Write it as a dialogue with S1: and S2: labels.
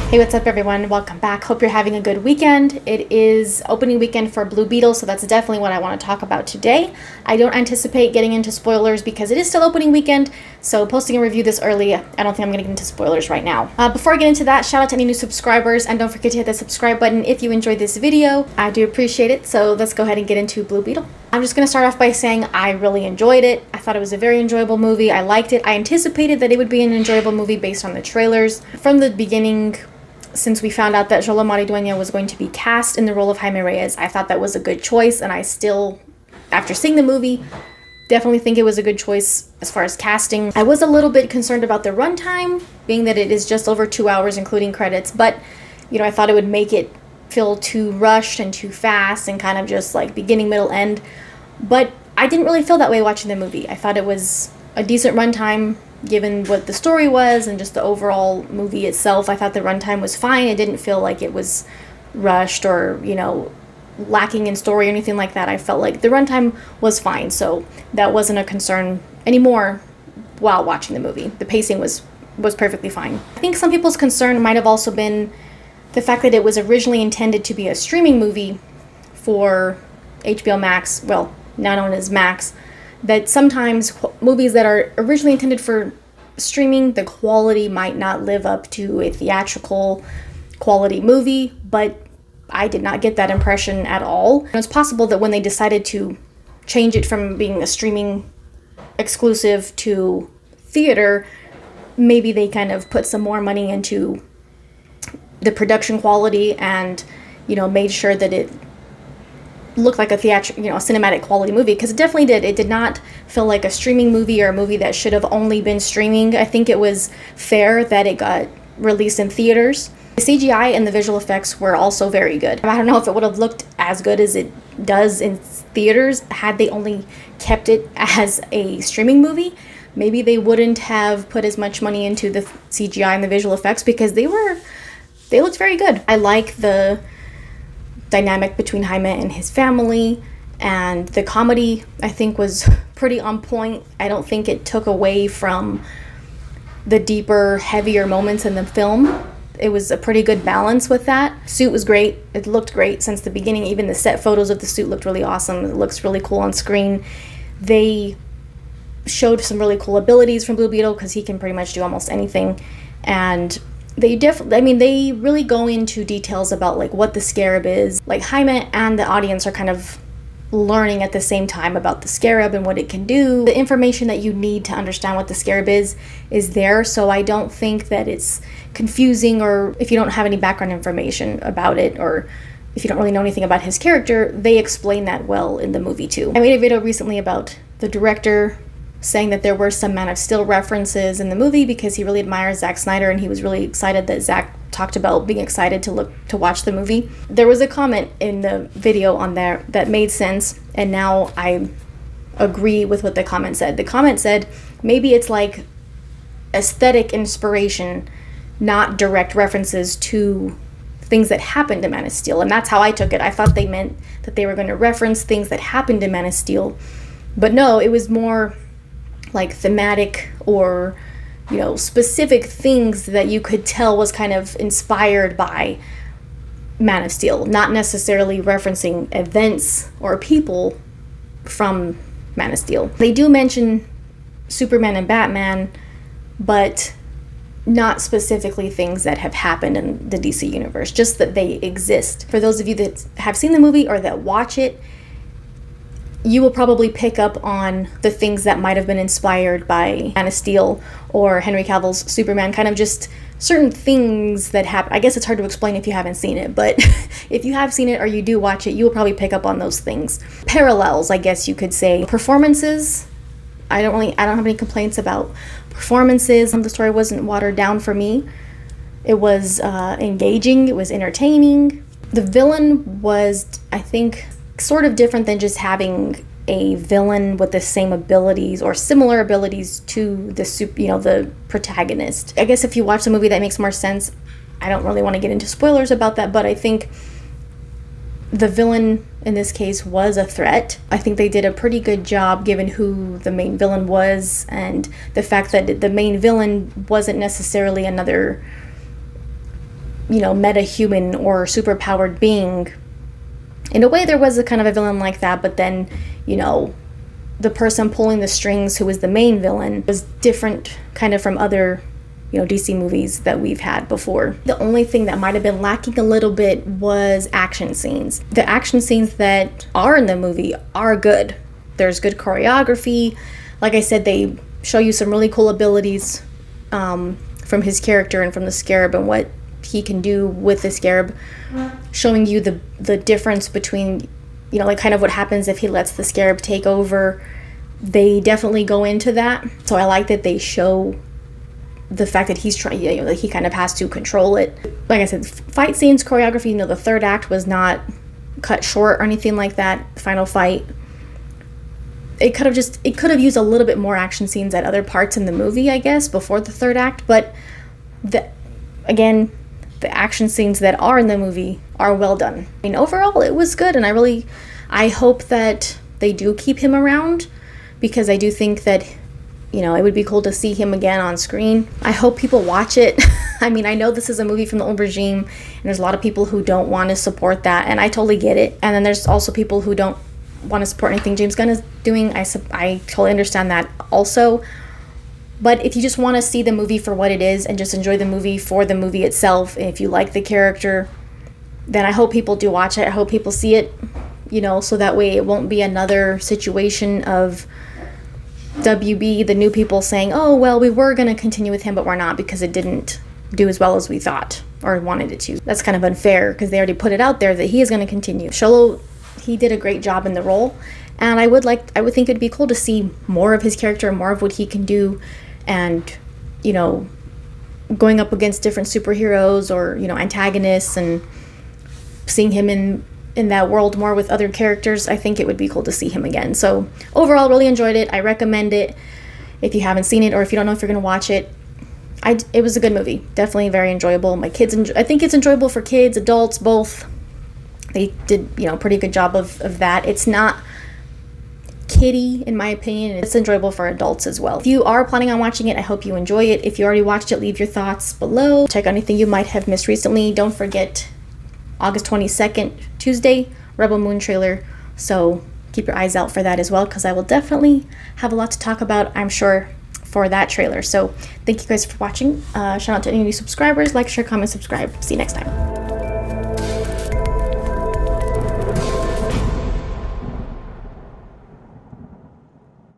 S1: Hey, what's up everyone? Welcome back. Hope you're having a good weekend. It is opening weekend for Blue Beetle, so that's definitely what I want to talk about today. I don't anticipate getting into spoilers because it is still opening weekend, so posting a review this early, I don't think I'm going to get into spoilers right now. Before I get into that, shout out to any new subscribers, and don't forget to hit the subscribe button if you enjoyed this video. I do appreciate it, so let's go ahead and get into Blue Beetle. I'm just going to start off by saying I really enjoyed it. I thought it was a very enjoyable movie. I liked it. I anticipated that it would be an enjoyable movie based on the trailers. From the beginning, since we found out that Xolo Maridueña was going to be cast in the role of Jaime Reyes, I thought that was a good choice, and I still, after seeing the movie, definitely think it was a good choice as far as casting. I was a little bit concerned about the runtime, being that it is just over 2 hours including credits, but I thought it would make it feel too rushed and too fast and kind of just like beginning, middle, end. But I didn't really feel that way watching the movie. I thought it was a decent runtime given what the story was and just the overall movie itself. I thought the runtime was fine. It didn't feel like it was rushed or, lacking in story or anything like that. I felt like the runtime was fine, so that wasn't a concern anymore while watching the movie. The pacing was perfectly fine. I think some people's concern might have also been the fact that it was originally intended to be a streaming movie for HBO Max, well, now known as Max, that sometimes movies that are originally intended for streaming, the quality might not live up to a theatrical quality movie, but I did not get that impression at all. And it's possible that when they decided to change it from being a streaming exclusive to theater, maybe they kind of put some more money into the production quality and, made sure that it looked like a theatrical, a cinematic quality movie, because it definitely did. It did not feel like a streaming movie or a movie that should have only been streaming. I think it was fair that it got released in theaters. The CGI and the visual effects were also very good. I don't know if it would have looked as good as it does in theaters had they only kept it as a streaming movie. Maybe they wouldn't have put as much money into the CGI and the visual effects because they looked very good. I like the dynamic between Jaime and his family, and the comedy I think was pretty on point. I don't think it took away from the deeper, heavier moments in the film. It was a pretty good balance with that. Suit was great. It looked great since the beginning. Even the set photos of the suit looked really awesome. It looks really cool on screen. They showed some really cool abilities from Blue Beetle because he can pretty much do almost anything, and they really go into details about like what the scarab is. Like Jaime and the audience are kind of learning at the same time about the scarab and what it can do. The information that you need to understand what the scarab is there, so I don't think that it's confusing, or if you don't have any background information about it, or if you don't really know anything about his character, they explain that well in the movie too. I made a video recently about the director saying that there were some Man of Steel references in the movie because he really admires Zack Snyder, and he was really excited that Zack talked about being excited to watch the movie. There was a comment in the video on there that made sense, and now I agree with what the comment said. The comment said maybe it's like aesthetic inspiration, not direct references to things that happened to Man of Steel, and that's how I took it. I thought they meant that they were going to reference things that happened to Man of Steel, but no, it was more like thematic or specific things that you could tell was kind of inspired by Man of Steel, not necessarily referencing events or people from Man of Steel. They do mention Superman and Batman, but not specifically things that have happened in the DC universe, just that they exist. For those of you that have seen the movie or that watch it, you will probably pick up on the things that might have been inspired by Man of Steel or Henry Cavill's Superman, kind of just certain things that happen. I guess it's hard to explain if you haven't seen it, but if you have seen it or you do watch it, you will probably pick up on those things. Parallels, I guess you could say. Performances, I don't have any complaints about performances. The story wasn't watered down for me. It was engaging, it was entertaining. The villain was, I think, sort of different than just having a villain with the same abilities or similar abilities to the protagonist. I guess if you watch the movie, that makes more sense. I don't really want to get into spoilers about that, but I think the villain in this case was a threat. I think they did a pretty good job given who the main villain was, and the fact that the main villain wasn't necessarily another meta-human or superpowered being. In a way, there was a kind of a villain like that, but then, the person pulling the strings, who was the main villain, was different kind of from other, DC movies that we've had before. The only thing that might have been lacking a little bit was action scenes. The action scenes that are in the movie are good. There's good choreography. Like I said, they show you some really cool abilities from his character and from the Scarab and what he can do with the Scarab, showing you the difference between, like kind of what happens if he lets the Scarab take over. They definitely go into that. So I like that they show the fact that he's trying, that he kind of has to control it. Like I said, fight scenes, choreography, the third act was not cut short or anything like that. Final fight, it could have used a little bit more action scenes at other parts in the movie, I guess, before the third act. But the action scenes that are in the movie are well done. Overall, it was good, and I hope that they do keep him around, because I do think that, it would be cool to see him again on screen. I hope people watch it. I know this is a movie from the old regime, and there's a lot of people who don't want to support that, and I totally get it. And then there's also people who don't want to support anything James Gunn is doing. I totally understand that also. But if you just want to see the movie for what it is and just enjoy the movie for the movie itself, and if you like the character, then I hope people do watch it. I hope people see it, so that way it won't be another situation of WB, the new people, saying, oh, well, we were going to continue with him, but we're not because it didn't do as well as we thought or wanted it to. That's kind of unfair because they already put it out there that he is going to continue. Xolo, he did a great job in the role, and I would think it'd be cool to see more of his character, more of what he can do, and going up against different superheroes or antagonists, and seeing him in that world more with other characters. I think it would be cool to see him again. So overall, really enjoyed it. I recommend it if you haven't seen it, or if you don't know if you're going to watch it. It was a good movie, definitely very enjoyable. My kids I think it's enjoyable for kids, adults, both. They did pretty good job of that. It's not kiddie, in my opinion. It's enjoyable for adults as well. If you are planning on watching it, I hope you enjoy it. If you already watched it, leave your thoughts below. Check out anything you might have missed recently. Don't forget August 22nd, Tuesday, Rebel Moon trailer. So keep your eyes out for that as well, because I will definitely have a lot to talk about, I'm sure, for that trailer. So thank you guys for watching. Shout out to any new subscribers. Like, share, comment, subscribe. See you next time.